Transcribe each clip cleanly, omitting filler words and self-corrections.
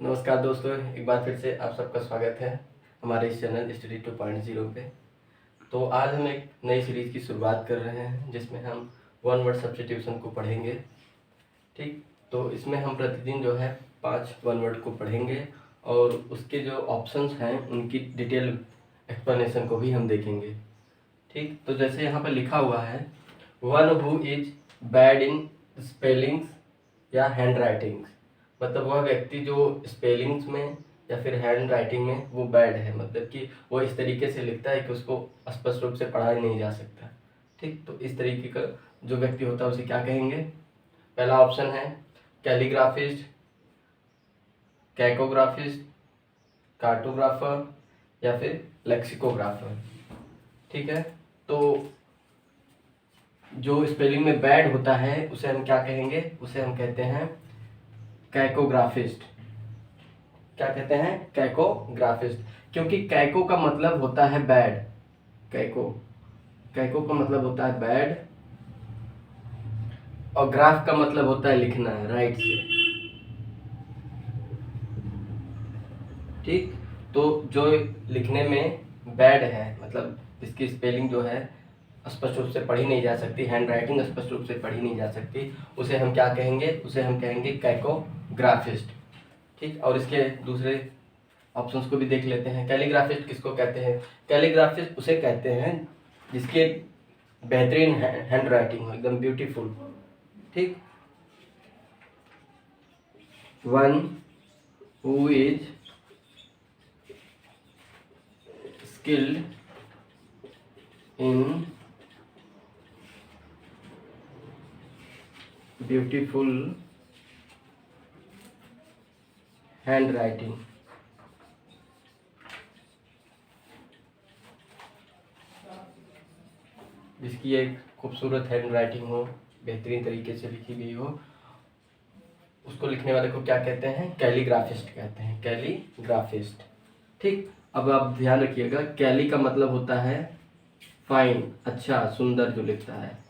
नमस्कार दोस्तों, एक बार फिर से आप सबका स्वागत है हमारे इस चैनल स्टडी 2.0 पे। तो आज हम एक नई सीरीज़ की शुरुआत कर रहे हैं जिसमें हम वन वर्ड सब्स्टिट्यूशन को पढ़ेंगे। ठीक, तो इसमें हम प्रतिदिन जो है 5 वन वर्ड को पढ़ेंगे और उसके जो ऑप्शंस हैं उनकी डिटेल एक्सप्लेनेशन को भी हम देखेंगे। ठीक, तो जैसे यहाँ पर लिखा हुआ है, one who is bad in spellings या हैंड राइटिंग्स, मतलब वह व्यक्ति जो स्पेलिंग्स में या फिर हैंड राइटिंग में वो बैड है, मतलब कि वो इस तरीके से लिखता है कि उसको स्पष्ट रूप से पढ़ा ही नहीं जा सकता। ठीक, तो इस तरीके का जो व्यक्ति होता है उसे क्या कहेंगे? पहला ऑप्शन है कैलीग्राफिस्ट, कैकोग्राफिस्ट, कार्टोग्राफर या फिर लेक्सिकोग्राफर। ठीक है, तो जो स्पेलिंग में बैड होता है उसे हम क्या कहेंगे? उसे हम कहते हैं कैकोग्राफिस्ट। क्या कहते हैं? कैकोग्राफिस्ट, क्योंकि कैको का मतलब होता है बैड। कैको का मतलब होता है बैड और ग्राफ का मतलब होता है लिखना है राइट से। ठीक, तो जो लिखने में बैड है, मतलब इसकी स्पेलिंग जो है स्पष्ट रूप से पढ़ी नहीं जा सकती, हैंड राइटिंग स्पष्ट रूप से पढ़ी नहीं जा सकती, उसे हम क्या कहेंगे? उसे हम कहेंगे कैकोग्राफिस्ट। ठीक, और इसके दूसरे ऑप्शंस को भी देख लेते हैं। कैलीग्राफिस्ट किसको कहते हैं? कैलीग्राफिस्ट उसे कहते हैं जिसके बेहतरीन हैंड राइटिंग हो, एकदम ब्यूटीफुल। ठीक, one who is skilled in beautiful hand writing. जिसकी एक खूबसूरत हैंड राइटिंग हो, बेहतरीन तरीके से लिखी गई हो, उसको लिखने वाले को क्या कहते हैं? कैलीग्राफिस्ट कहते हैं, कैलीग्राफिस्ट। ठीक, अब आप ध्यान रखिएगा, कैली का मतलब होता है फाइन, अच्छा, सुंदर जो लिखता है,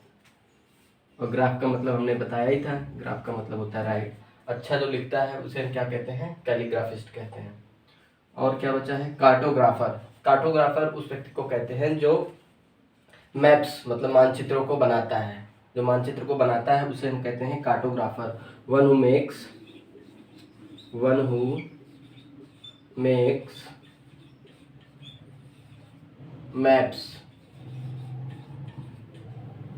और ग्राफ का मतलब हमने बताया ही था, ग्राफ का मतलब होता है राइट। अच्छा जो लिखता है उसे हम क्या कहते हैं? कैलीग्राफिस्ट कहते हैं। और क्या बचा है? कार्टोग्राफर। कार्टोग्राफर उस व्यक्ति को कहते हैं जो मैप्स मतलब मानचित्रों को बनाता है। जो मानचित्र को बनाता है उसे हम कहते हैं cartographer. One who makes maps.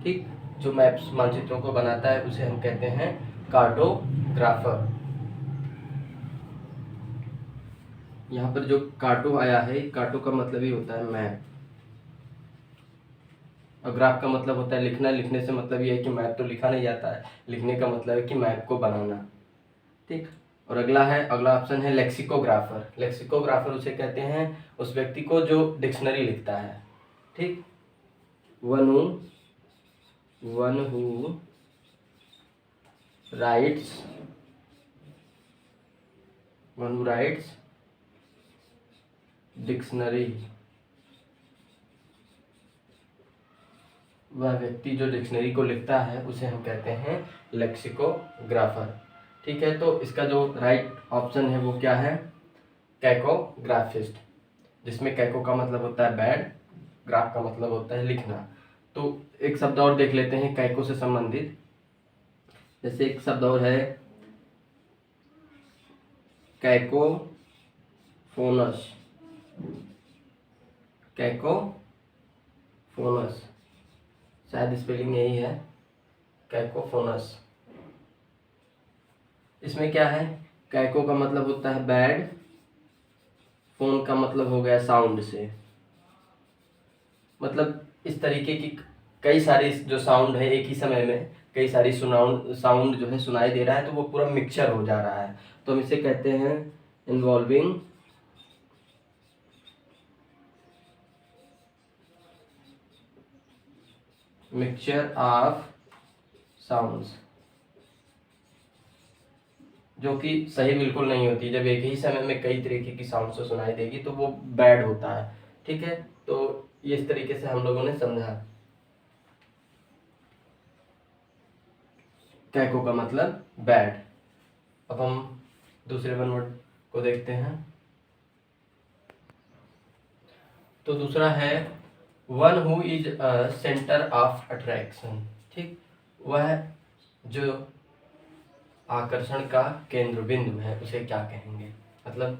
ठीक, जो मैप्स मानचित्रों को बनाता है उसे हम कहते हैं कार्टोग्राफर। यहाँ पर जो कार्टो आया है, कार्टो का मतलब ही होता है मैप, और ग्राफ का मतलब होता है लिखना। लिखने से मतलब ये है कि मैप तो लिखा नहीं जाता है, लिखने का मतलब है कि मैप को बनाना। ठीक, और अगला ऑप्शन है लेक्सिकोग्राफर। लेक्सिकोग्राफर उसे कहते हैं उस व्यक्ति को जो डिक्शनरी लिखता है। ठीक, वन हु राइट्स डिक्शनरी। वह व्यक्ति जो डिक्शनरी को लिखता है उसे हम कहते हैं लेक्सिकोग्राफर। ठीक है, तो इसका जो राइट ऑप्शन है वो क्या है? कैकोग्राफिस्ट, जिसमें कैको का मतलब होता है बैड, ग्राफ का मतलब होता है लिखना। तो एक शब्द और देख लेते हैं कैको से संबंधित। जैसे एक शब्द और है कैकोफोनस। कैकोफोनस, शायद स्पेलिंग यही है, कैकोफोनस। इसमें क्या है? कैको का मतलब होता है बैड, फोन का मतलब हो गया साउंड से, मतलब इस तरीके की कई सारी जो साउंड है एक ही समय में, कई सारी साउंड जो है सुनाई दे रहा है, तो वो पूरा मिक्सचर हो जा रहा है, तो हम इसे कहते हैं इन्वॉल्विंग मिक्सचर ऑफ साउंड्स, जो कि सही बिल्कुल नहीं होती। जब एक ही समय में कई तरीके की साउंड से सुनाई देगी तो वो बैड होता है। ठीक है, तो ये इस तरीके से हम लोगों ने समझा कैको का मतलब बैड। अब हम दूसरे वन वर्ड को देखते हैं। तो दूसरा है one who is a centre of attraction. ठीक, वह जो आकर्षण का केंद्र बिंदु है उसे क्या कहेंगे? मतलब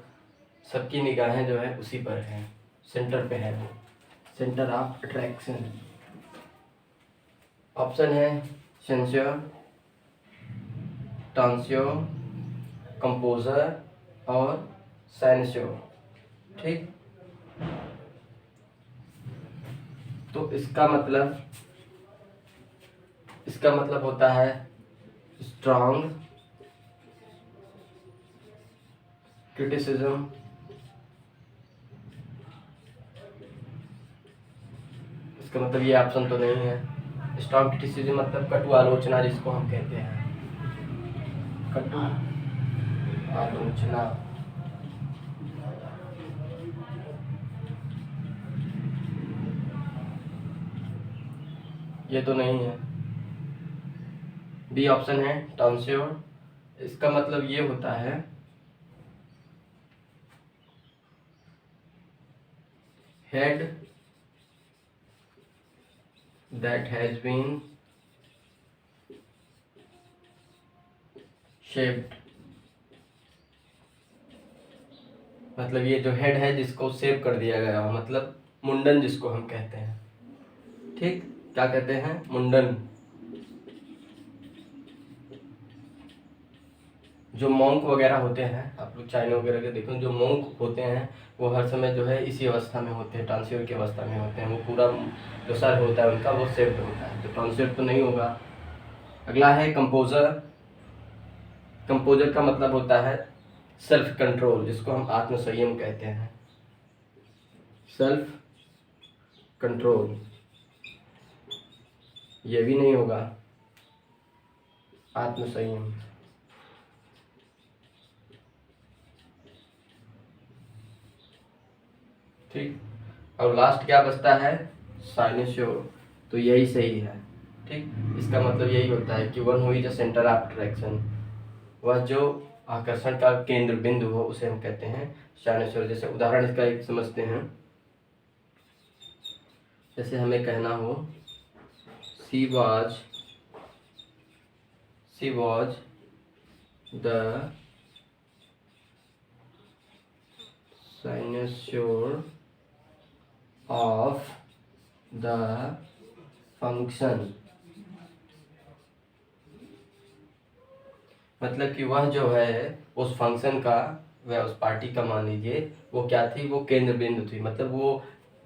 सबकी निगाहें जो है उसी पर है, सेंटर पे है, वो सेंटर ऑफ अट्रैक्शन। ऑप्शन है सेंसर, टांस्योर, कंपोजर और साइनस्योर। ठीक, तो इसका मतलब होता है स्ट्रॉन्ग क्रिटिसिज्म, इसका मतलब ये ऑप्शन तो नहीं है। स्ट्रॉन्ग क्रिटिसिज्म मतलब कटु आलोचना, जिसको हम कहते हैं कटु आलोचना। ये तो नहीं है। बी ऑप्शन है टॉन्स्योर, इसका मतलब ये होता है head that has been shaped, मतलब ये जो हेड है जिसको शेप कर दिया गया हो, मतलब मुंडन जिसको हम कहते हैं। ठीक, क्या कहते हैं? मुंडन। जो मोंक वगैरह होते हैं, आप लोग चाइना वगैरह के देखो, जो मोंक होते हैं वो हर समय जो है इसी अवस्था में होते हैं, ट्रांसफर की अवस्था में होते हैं। वो पूरा जो सर होता है उनका वो शेप्ड होता है, तो ट्रांसफर तो नहीं होगा। अगला है कंपोजर। कंपोजर का मतलब होता है सेल्फ कंट्रोल, जिसको हम आत्मसंयम कहते हैं, सेल्फ कंट्रोल। ये भी नहीं होगा, आत्मसंयम। ठीक, और लास्ट क्या बचता है? साइनेस्योर। तो यही सही है। ठीक, इसका मतलब यही होता है कि one who is a centre of attraction, वह जो आकर्षण का केंद्र बिंदु हो उसे हम कहते हैं साइनेस्योर। जैसे उदाहरण इसका एक समझते हैं, जैसे हमें कहना हो she was the cynosure of the function, मतलब कि वह जो है उस फंक्शन का, वह उस पार्टी का, मान लीजिए वो क्या थी? वो केंद्र बिंदु थी, मतलब वो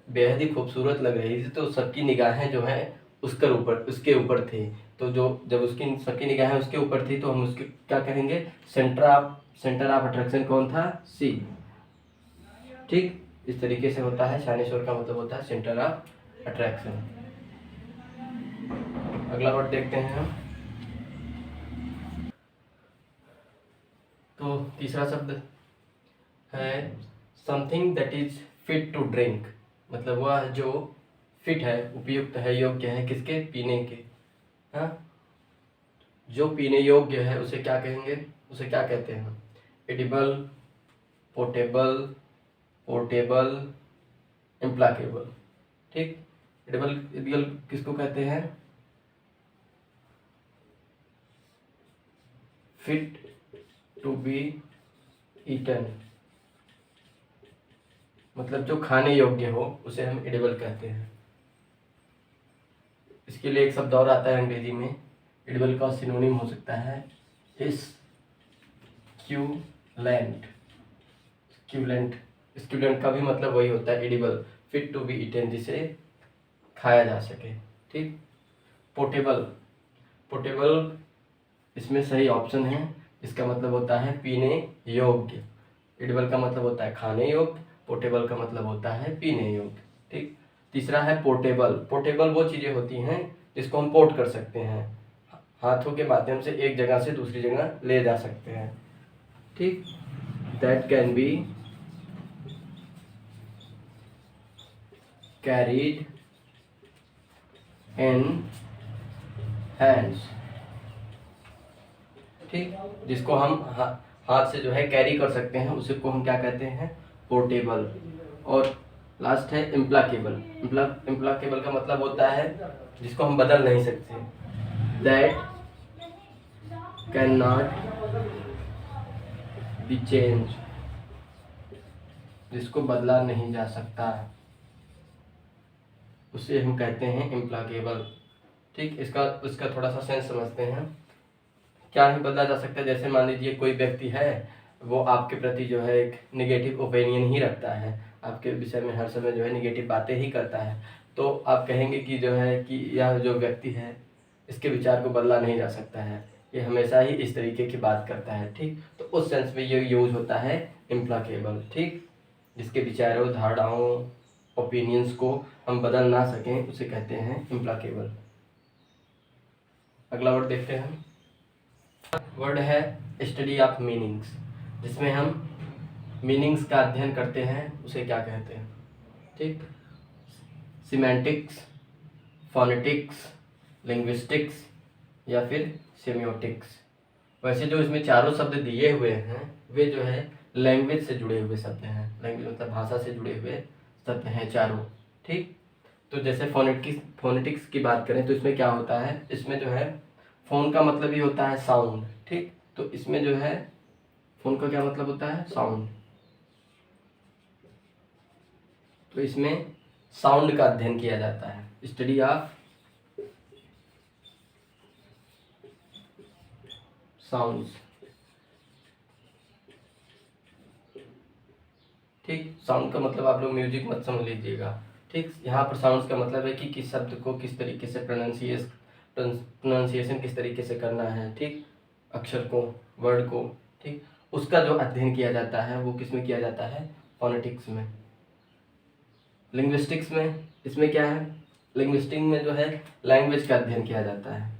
बेहद ही खूबसूरत लग रही थी, तो सबकी निगाहें जो है उसके ऊपर थी। तो जो जब उसकी सबकी निगाहें उसके ऊपर थी तो हम उसके क्या कहेंगे? सेंटर ऑफ अट्रैक्शन कौन था? सी। ठीक, इस तरीके से होता है। साइनेस्योर का मतलब होता है सेंटर ऑफ अट्रैक्शन। अगला वर्ड देखते हैं हम। तो तीसरा शब्द है something that is fit to drink, मतलब वह जो फिट है, उपयुक्त है, योग्य है, किसके? पीने के। हाँ, जो पीने योग्य है उसे क्या कहेंगे? उसे क्या कहते हैं? Edible, portable, implacable. ठीक, एडिबल किसको कहते हैं? फिट टू बी ईटन, मतलब जो खाने योग्य हो उसे हम एडिबल कहते हैं। इसके लिए एक शब्द और आता है अंग्रेजी में, एडिबल का सिनोनिम हो सकता है स्क्यूलेंट। स्क्यूलेंट का भी मतलब वही होता है, edible, fit to be eaten, जिसे खाया जा सके। ठीक, पोर्टेबल इसमें सही ऑप्शन है, इसका मतलब होता है पीने योग्य। एडिबल का मतलब होता है खाने योग्य, पोर्टेबल का मतलब होता है पीने योग्य। ठीक, तीसरा है पोर्टेबल वो चीज़ें होती हैं जिसको हम पोर्ट कर सकते हैं, हाथों के माध्यम से एक जगह से दूसरी जगह ले जा सकते हैं। ठीक, that can be carried in hands. ठीक, जिसको हम हाथ से जो है कैरी कर सकते हैं, उसी को हम क्या कहते हैं, पोर्टेबल। और लास्ट है इम्प्लाकेबल। इम्प्लाकेबल का मतलब होता है जिसको हम बदल नहीं सकते, that can not be change, जिसको बदला नहीं जा सकता, उसे हम कहते हैं इम्प्लाकेबल। ठीक, इसका थोड़ा सा सेंस समझते हैं। क्या नहीं बदला जा सकता, जैसे मान लीजिए कोई व्यक्ति है, वो आपके प्रति जो है एक निगेटिव ओपिनियन ही रखता है, आपके विषय में हर समय जो है निगेटिव बातें ही करता है, तो आप कहेंगे कि जो है कि यह जो व्यक्ति है इसके विचार को बदला नहीं जा सकता है, ये हमेशा ही इस तरीके की बात करता है। ठीक, तो उस सेंस में ये यूज होता है इम्प्लाकेबल। ठीक, जिसके विचारों, धारणाओं, ओपिनियंस को हम बदल ना सकें, उसे कहते हैं इम्प्लाकेबल। अगला वर्ड देखते हैं। वर्ड है स्टडी ऑफ मीनिंग्स, जिसमें हम मीनिंग्स का अध्ययन करते हैं, उसे क्या कहते हैं। ठीक, सिमेंटिक्स, फोनेटिक्स, लिंग्विस्टिक्स या फिर सेमियोटिक्स। वैसे जो इसमें चारों शब्द दिए हुए हैं वे जो है लैंग्वेज से जुड़े हुए शब्द हैं, लैंग्वेज मतलब भाषा से जुड़े हुए शब्द हैं चारों। ठीक, तो जैसे फोनेटिक्स की बात करें तो इसमें क्या होता है, इसमें जो है फोन का मतलब ही होता है साउंड। ठीक, तो इसमें जो है फोन का क्या मतलब होता है, साउंड। तो इसमें साउंड का अध्ययन किया जाता है, स्टडी ऑफ साउंड्स। ठीक, साउंड का मतलब आप लोग म्यूजिक मत समझ लीजिएगा। ठीक, यहाँ पर साउंड्स का मतलब है कि किस शब्द को किस तरीके से प्रोनाउंसिएशन किस तरीके से करना है। ठीक, अक्षर को, वर्ड को। ठीक, उसका जो अध्ययन किया जाता है वो किस में किया जाता है, फोनेटिक्स में। लिंग्विस्टिक्स में इसमें क्या है, लिंग्विस्टिक में जो है लैंग्वेज का अध्ययन किया जाता है,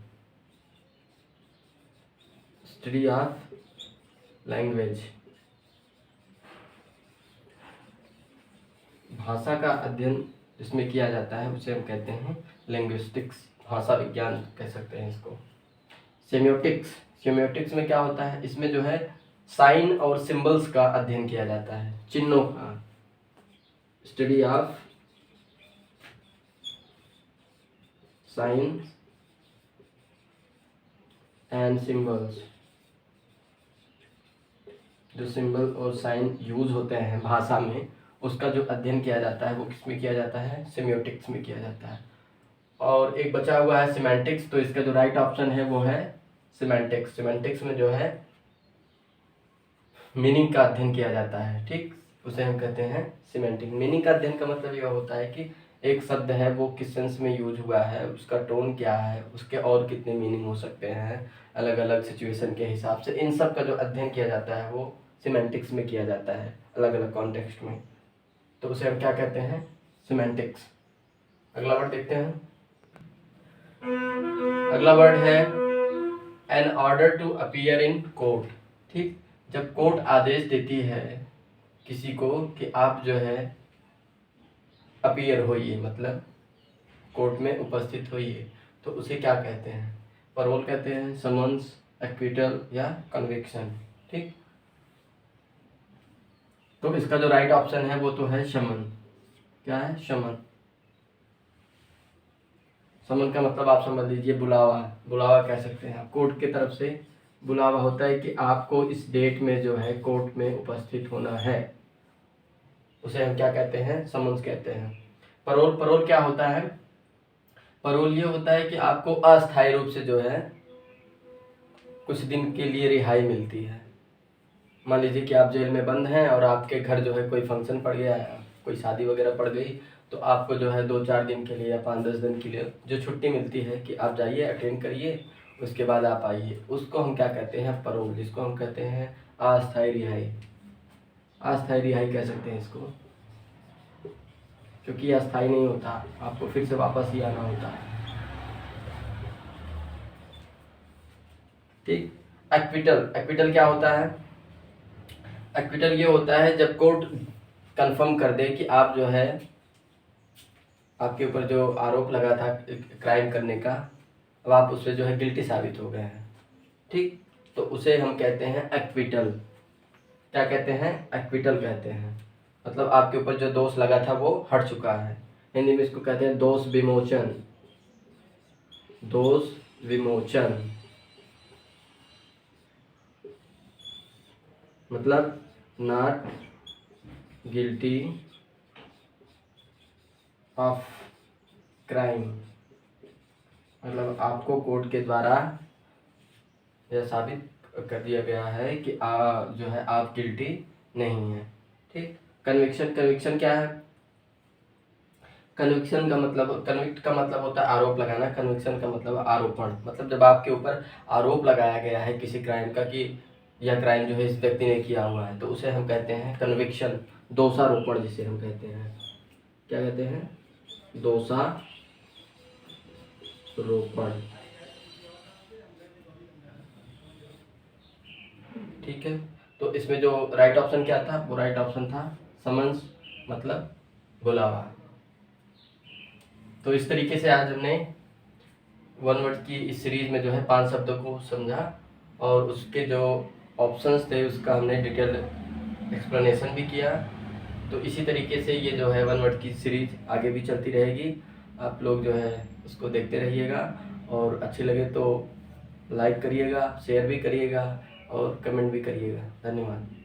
स्टडी ऑफ लैंग्वेज। भाषा का अध्ययन जिसमें किया जाता है उसे हम कहते हैं लिंग्विस्टिक्स, भाषा विज्ञान कह सकते हैं इसको। सेमियोटिक्स में क्या होता है, इसमें जो है साइन और सिंबल्स का अध्ययन किया जाता है, चिन्हों का, study of sine and symbols. जो सिंबल और साइन यूज होते हैं भाषा में, उसका जो अध्ययन किया जाता है वो किस में किया जाता है, सेमियोटिक्स में किया जाता है। और एक बचा हुआ है सिमेंटिक्स, तो इसका जो राइट ऑप्शन है वो है सिमेंटिक्स। सिमेंटिक्स में जो है मीनिंग का अध्ययन किया जाता है। ठीक, उसे हम कहते हैं सिमेंटिक। मीनिंग का अध्ययन का मतलब यह होता है कि एक शब्द है वो किस सेंस में यूज हुआ है, उसका टोन क्या है, उसके और कितने मीनिंग हो सकते हैं अलग अलग सिचुएशन के हिसाब से, इन सब का जो अध्ययन किया जाता है वो सिमेंटिक्स में किया जाता है, अलग अलग कॉन्टेक्स्ट में। तो उसे हम क्या कहते हैं, सिमेंटिक्स। अगला वर्ड देखते हैं। अगला वर्ड है an order to appear in court. ठीक, जब कोर्ट आदेश देती है किसी को कि आप जो है अपीयर होइए, मतलब कोर्ट में उपस्थित होइए, तो उसे क्या कहते हैं, पैरोल कहते हैं, समन्स, एक्विटल या कन्विक्शन। ठीक, तो इसका जो राइट ऑप्शन है वो तो है शमन। क्या है, शमन। समन का मतलब आप समझ लीजिए बुलावा, बुलावा कह सकते हैं आप, कोर्ट की तरफ से बुलावा होता है कि आपको इस डेट में जो है कोर्ट में उपस्थित होना है, उसे हम क्या कहते हैं, समन्स कहते हैं। पैरोल क्या होता है, पैरोल ये होता है कि आपको अस्थायी रूप से जो है कुछ दिन के लिए रिहाई मिलती है। मान लीजिए कि आप जेल में बंद हैं और आपके घर जो है कोई फंक्शन पड़ गया है, कोई शादी वगैरह पड़ गई, तो आपको जो है 2-4 दिन के लिए या 5-10 दिन के लिए जो छुट्टी मिलती है कि आप जाइए, अटेंड करिए, उसके बाद आप आइए, उसको हम क्या कहते हैं, पैरोल, जिसको हम कहते हैं अस्थायी रिहाई। अस्थायी रिहाई कह सकते हैं इसको, क्योंकि अस्थायी नहीं होता, आपको फिर से वापस ही आना होता है। ठीक, एक्विटल क्या होता है, एक्विटल ये होता है जब कोर्ट कंफर्म कर दे कि आप जो है, आपके ऊपर जो आरोप लगा था क्राइम करने का, अब आप उससे जो है गिल्टी साबित हो गए हैं। ठीक, तो उसे हम कहते हैं एक्विटल। क्या कहते हैं, एक्विटल कहते हैं। मतलब आपके ऊपर जो दोष लगा था वो हट चुका है। हिंदी में इसको कहते हैं दोष विमोचन, दोष विमोचन। मतलब नॉट गिल्टी ऑफ क्राइम, मतलब आपको कोर्ट के द्वारा यह साबित कर दिया गया है कि जो है आप गिल्टी नहीं है। ठीक। कन्विक्शन, कन्विक्शन क्या है? कन्विक्शन का मतलब, कन्विक्ट का मतलब होता है आरोप लगाना, कन्विक्शन का मतलब आरोपण। मतलब जब आपके ऊपर आरोप लगाया गया है किसी क्राइम का कि यह क्राइम जो है इस व्यक्ति ने किया हुआ है, तो उसे हम कहते हैं कन्विक्शन, दोषारोपण जिसे हम कहते हैं। क्या कहते हैं? दोषारोपण। ठीक है। तो इसमें जो राइट ऑप्शन क्या था, वो राइट ऑप्शन था समन्स, मतलब बुलावा। तो इस तरीके से आज हमने वन वर्ड की इस सीरीज में जो है 5 शब्दों को समझा और उसके जो ऑप्शंस थे उसका हमने डिटेल एक्सप्लेनेशन भी किया। तो इसी तरीके से ये जो है वन वर्ड की सीरीज आगे भी चलती रहेगी। आप लोग जो है उसको देखते रहिएगा और अच्छी लगे तो लाइक करिएगा, शेयर भी करिएगा और कमेंट भी करिएगा। धन्यवाद।